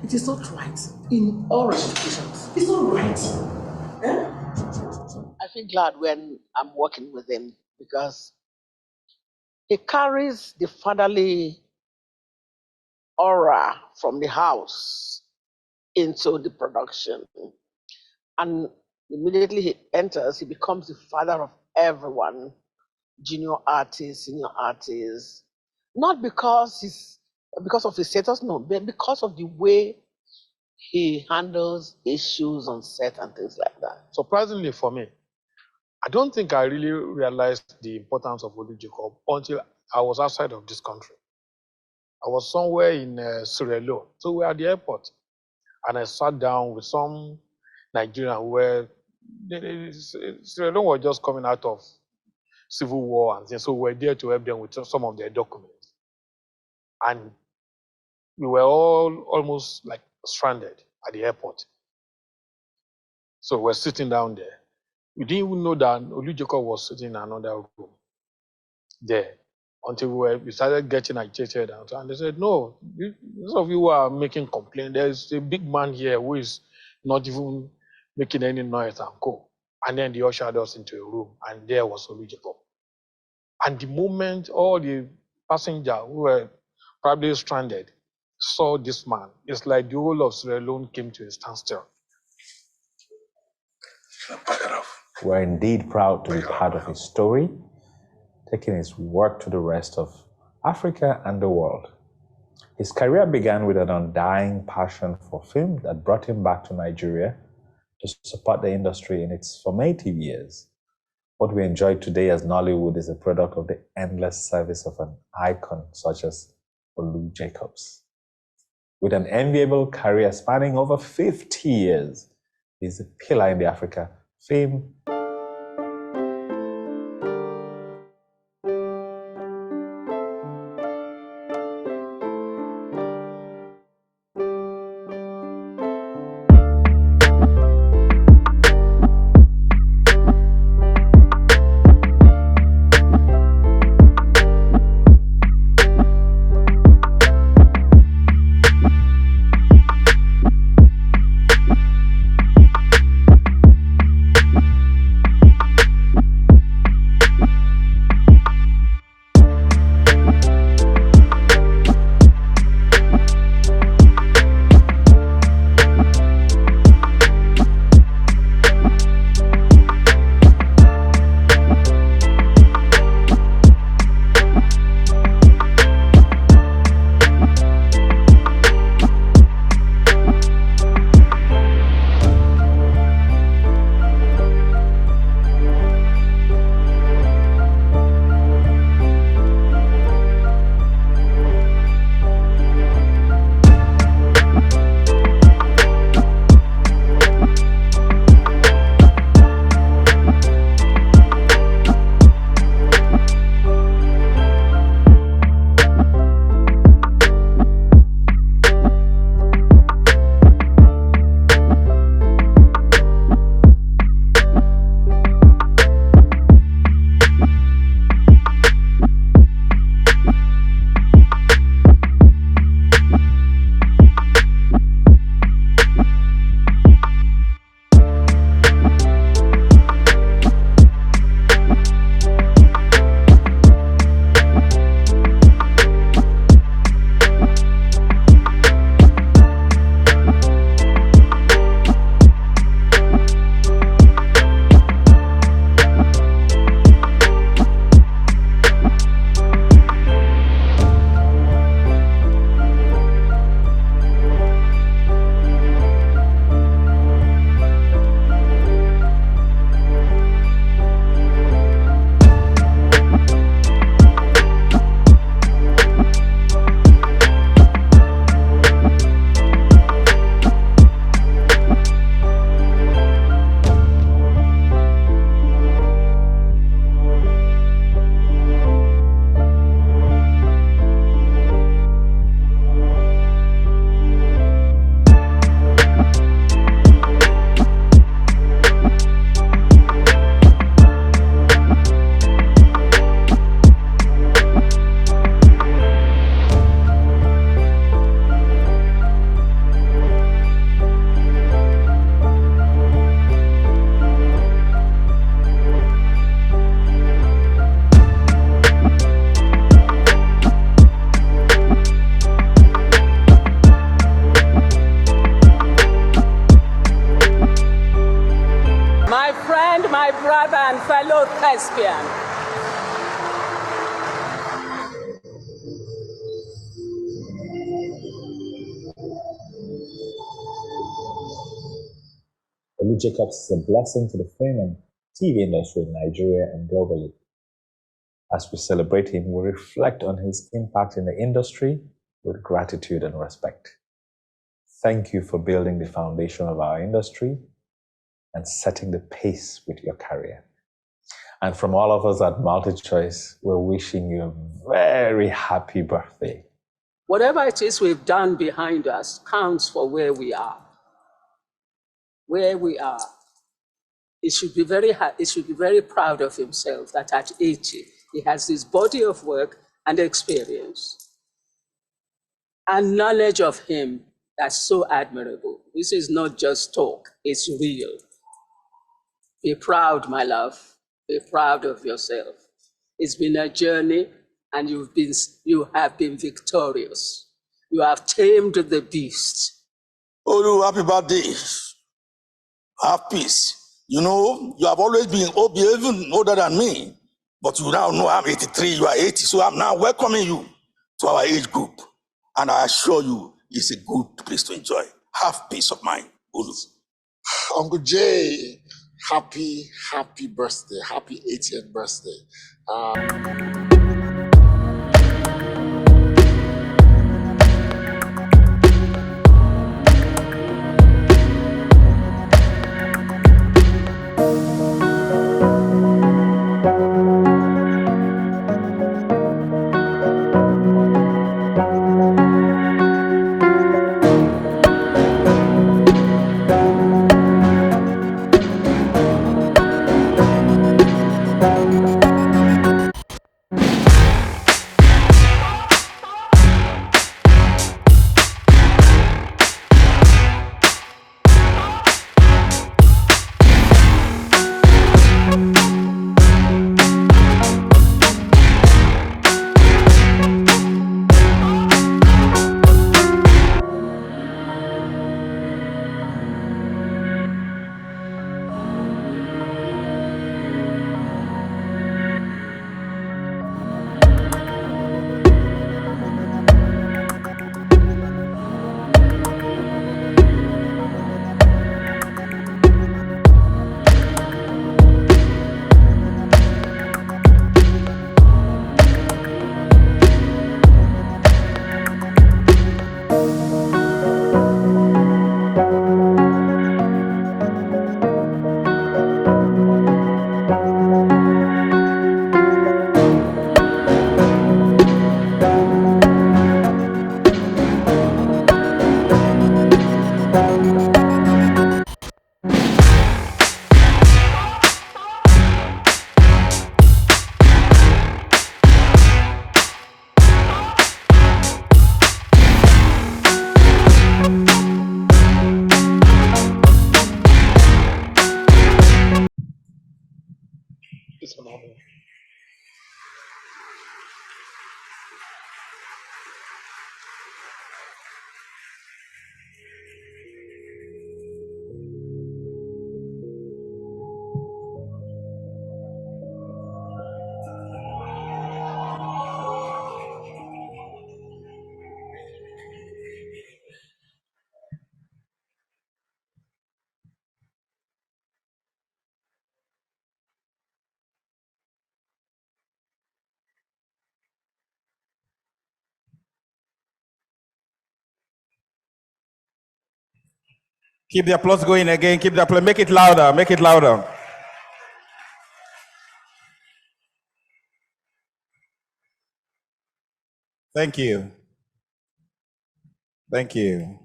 It is not right in all ramifications. It's not right. I feel glad when I'm working with him because he carries the fatherly aura from the house into the production. And immediately he enters, he becomes the father of everyone, junior artists, senior artists, not because of his status, no, but because of the way he handles issues on set and things like that. Surprisingly for me, I don't think I really realized the importance of Olu Jacobs until I was outside of this country. I was somewhere in Sierra Leone, so we were at the airport, and I sat down with some Nigerians who were, Sierra Leone was just coming out of civil war and things, so we were there to help them with some of their documents. And we were all almost like stranded at the airport. So we're sitting down there. We didn't even know that Olu Jacobs was sitting in another room there until we started getting agitated. And they said, no, those of you who are making complaints, there's a big man here who is not even making any noise and go. And then they ushered us into a room, and there was Olu Jacobs. And the moment all the passengers who were probably stranded saw this man, it's like the whole of Sierra Leone came to a standstill. We're indeed proud to be part of his story, taking his work to the rest of Africa and the world. His career began with an undying passion for film that brought him back to Nigeria to support the industry in its formative years. What we enjoy today as Nollywood is a product of the endless service of an icon such as Olu Jacobs. With an enviable career spanning over 50 years, he's a pillar in the Africa film thespian. Olu Jacobs is a blessing to the film and TV industry in Nigeria and globally. As we celebrate him, we reflect on his impact in the industry with gratitude and respect. Thank you for building the foundation of our industry and setting the pace with your career. And from all of us at MultiChoice, we're wishing you a very happy birthday. Whatever it is we've done behind us counts for where we are. Where we are. He should be very proud of himself that at 80, he has this body of work and experience and knowledge of him that's so admirable. This is not just talk, it's real. Be proud, my love. Be proud of yourself. It's been a journey and you have been victorious. You have tamed the beast. Olu, happy birthday. Have peace. You know, you have always been even older than me, but you now know I'm 83, you are 80, so I'm now welcoming you to our age group. And I assure you, it's a good place to enjoy. Have peace of mind, Olu. Uncle Jay, happy birthday. Happy 80th birthday. Keep the applause going again. Keep the applause. Make it louder. Make it louder. Thank you. Thank you.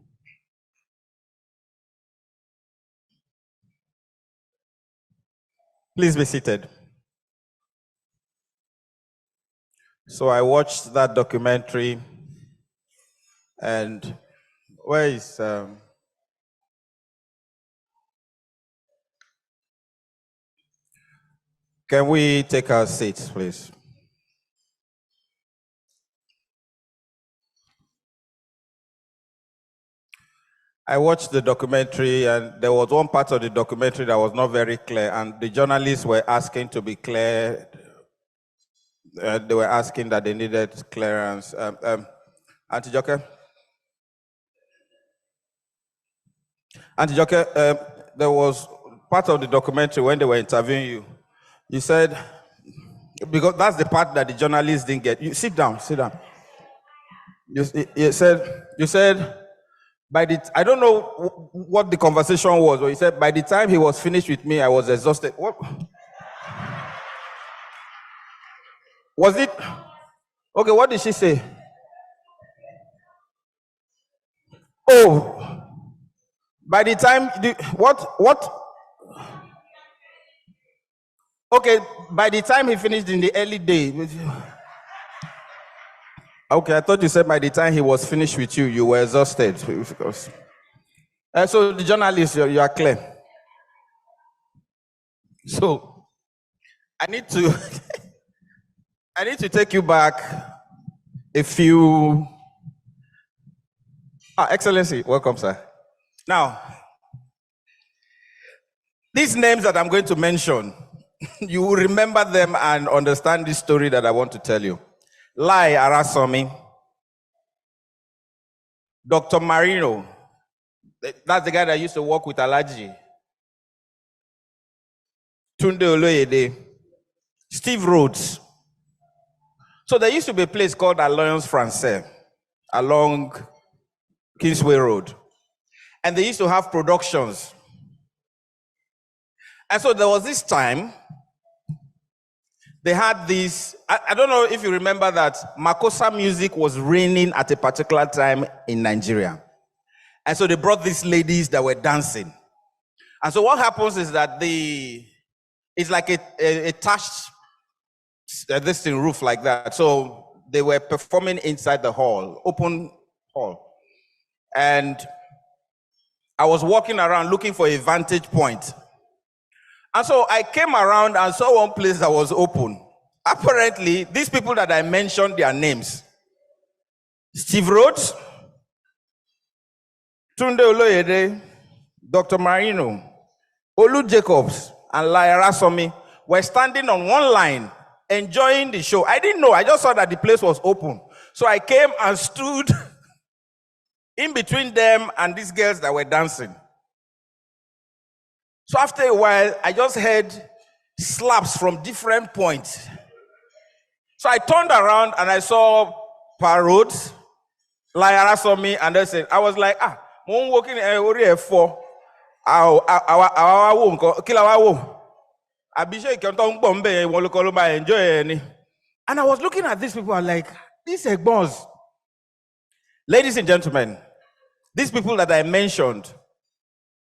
Please be seated. So I watched that documentary, and where is can we take our seats, please? I watched the documentary, and there was one part of the documentary that was not very clear, and the journalists were asking to be clear. They were asking that they needed clearance. Auntie Joke? Auntie Joke, there was part of the documentary when they were interviewing you. You said, because that's the part that the journalists didn't get. You sit down, sit down. You said, I don't know what the conversation was, but he said, by the time he was finished with me, I was exhausted. What? Was it? Okay, what did she say? Oh, by the time, what? Okay, by the time he finished in the early day. Okay, I thought you said by the time he was finished with you, you were exhausted. So the journalist, you are clear. So I need to take you back a few. Excellency, welcome, sir. Now, these names that I'm going to mention, you will remember them and understand this story that I want to tell you. Lai Arasomi, Dr. Marino, that's the guy that used to work with Alaji. Tunde Oloyede, Steve Rhodes. So there used to be a place called Alliance Française along Kingsway Road. And they used to have productions. And so there was this time, they had this, I don't know if you remember that Makossa music was reigning at a particular time in Nigeria. And so they brought these ladies that were dancing. And so what happens is that it's like a thatched this thing roof like that. So they were performing inside the hall, open hall. And I was walking around looking for a vantage point. And so I came around and saw one place that was open. Apparently, these people that I mentioned their names, Steve Rhodes, Tunde Oloyede, Dr. Marino, Olu Jacobs, and Lai Arasomi were standing on one line, enjoying the show. I didn't know, I just saw that the place was open. So I came and stood in between them and these girls that were dancing. So after a while, I just heard slaps from different points. So I turned around and I saw Parrots, Lai Arasomi, and they said, I was like, I'm walking in for and I was looking at these people, I'm like, these are boss. Ladies and gentlemen, these people that I mentioned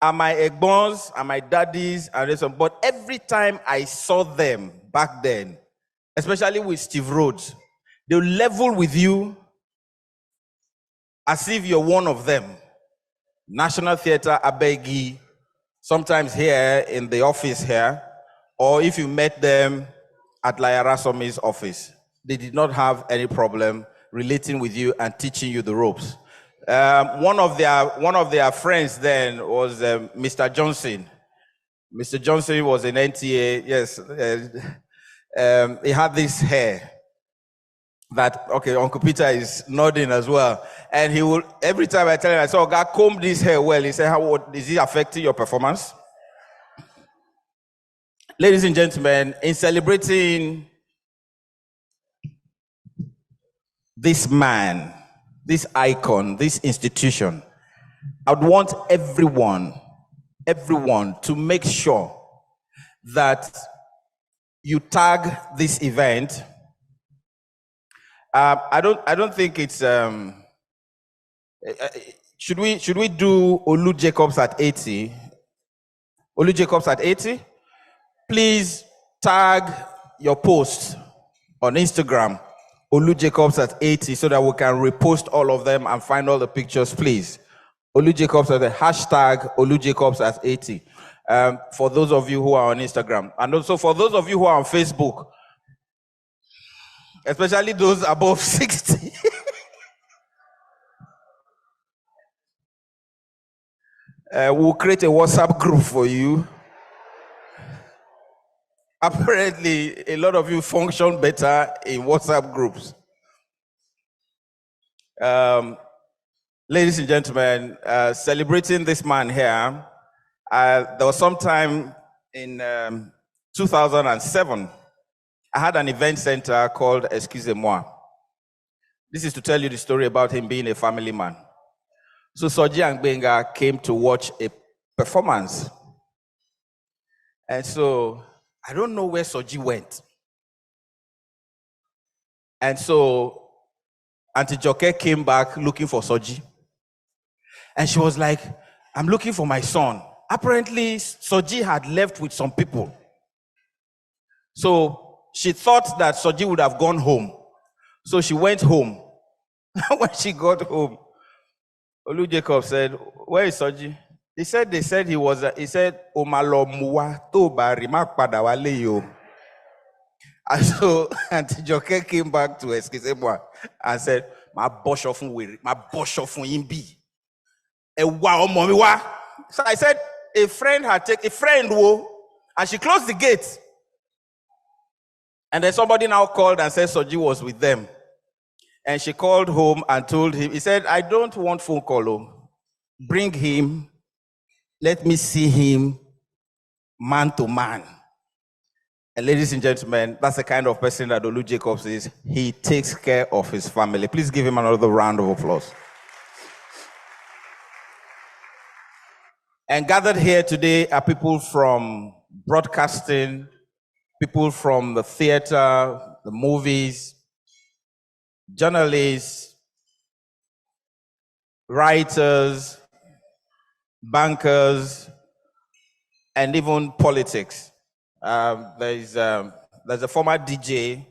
are my egbons, are my daddies, and so on. But every time I saw them back then, especially with Steve Rhodes, they'll level with you as if you're one of them. National Theatre, Abegi, sometimes here in the office here, or if you met them at Lai Arasomi's office, they did not have any problem relating with you and teaching you the ropes. One of their friends then was Mr. Johnson. Mr. Johnson was in NTA, yes. He had this hair that, okay, Uncle Peter is nodding as well. And he will, every time I tell him, I saw God comb this hair well, he said, how is it affecting your performance? Ladies and gentlemen, in celebrating this man, this icon, this institution, I would want everyone to make sure that you tag this event. I don't think it's should we do Olu Jacobs at 80? Olu Jacobs at 80? Please tag your post on Instagram, Olu Jacobs at 80, so that we can repost all of them and find all the pictures, please. Olu Jacobs at the hashtag Olu Jacobs at 80. For those of you who are on Instagram, and also for those of you who are on Facebook, especially those above 60. We'll create a WhatsApp group for you. Apparently, a lot of you function better in WhatsApp groups. Ladies and gentlemen, celebrating this man here, there was some time in 2007, I had an event center called Excusez-moi. This is to tell you the story about him being a family man. So Soji and Benga came to watch a performance. And so I don't know where Soji went. And so Auntie Joke came back looking for Soji. And she was like, I'm looking for my son. Apparently, Soji had left with some people. So she thought that Soji would have gone home. So she went home. When she got home, Olu Jacobs said, where is Soji? They said he was, he said, Omalo muwa to bari mak pada wale yo. And so Auntie Joke came back to Excusez-moi and said, my bosh of imbi. So I said, a friend had taken, a friend wo, and she closed the gate. And then somebody now called and said Soji was with them. And she called home and told him, he said, I don't want phone call. Bring him. Let me see him man to man. And ladies and gentlemen, that's the kind of person that Olu Jacobs is. He takes care of his family. Please give him another round of applause. And gathered here today are people from broadcasting, people from the theater, the movies, journalists, writers, bankers, and even politics. There's a former DJ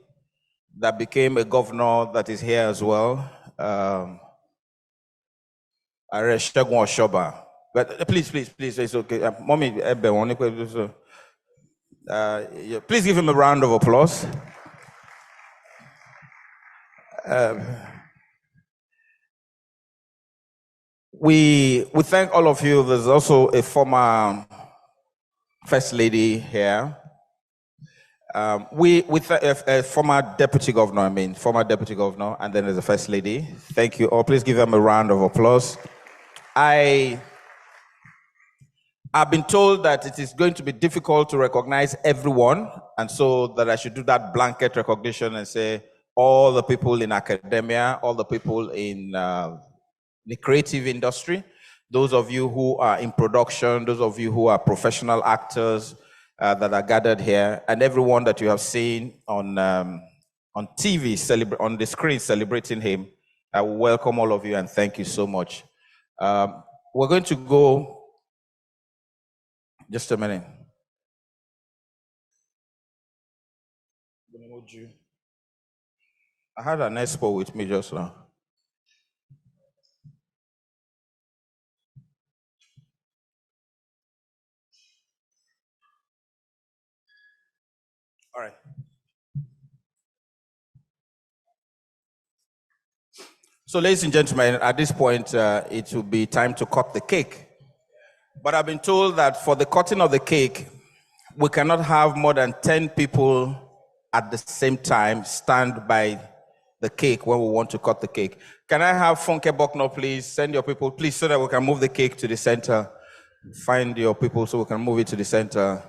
that became a governor that is here as well. Areshtegun Oshoba. But please, it's okay. Mommy, please give him a round of applause. We thank all of you. There's also a former First Lady here. A former Deputy Governor, former Deputy Governor, and then there's a First Lady. Thank you all. Please give them a round of applause. I've been told that it is going to be difficult to recognize everyone, and so that I should do that blanket recognition and say all the people in academia, all the people in the creative industry, those of you who are in production, those of you who are professional actors that are gathered here, and everyone that you have seen on TV, on the screen celebrating him. I welcome all of you and thank you so much. We're going to go. Just a minute. I had an expo with me just now. All right. So, ladies and gentlemen, at this point, it will be time to cut the cake. But I've been told that for the cutting of the cake, we cannot have more than 10 people at the same time stand by the cake when we want to cut the cake. Can I have Funke Bokno, please? Send your people, please, so that we can move the cake to the center. Find your people so we can move it to the center.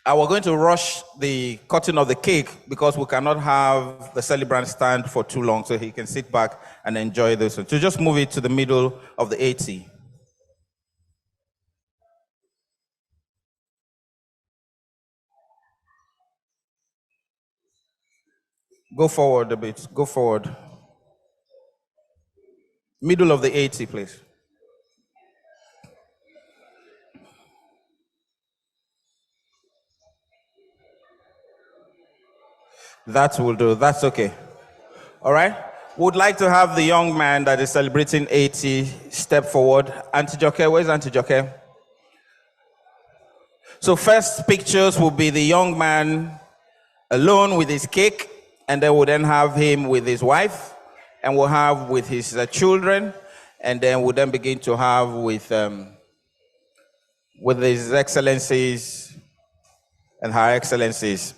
We're going to rush the cutting of the cake because we cannot have the celebrant stand for too long, so he can sit back and enjoy this. So just move it to the middle of the 80. Go forward a bit. Go forward. Middle of the 80, please. That will do. That's okay. All right. Would like to have the young man that is celebrating 80 step forward. Auntie Joke, where's Auntie Joke? So first pictures will be the young man alone with his cake, and then we'll then have him with his wife. and we'll have with his children, and then we'll then begin to have with His Excellencies and Her Excellencies.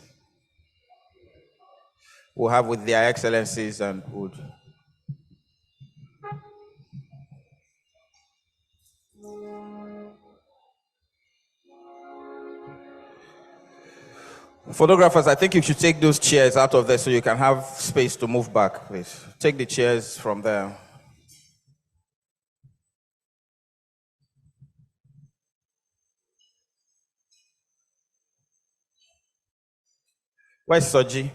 We'll have with their Excellencies and would. Photographers, I think you should take those chairs out of there so you can have space to move back, please. Take the chairs from there. Where's Soji?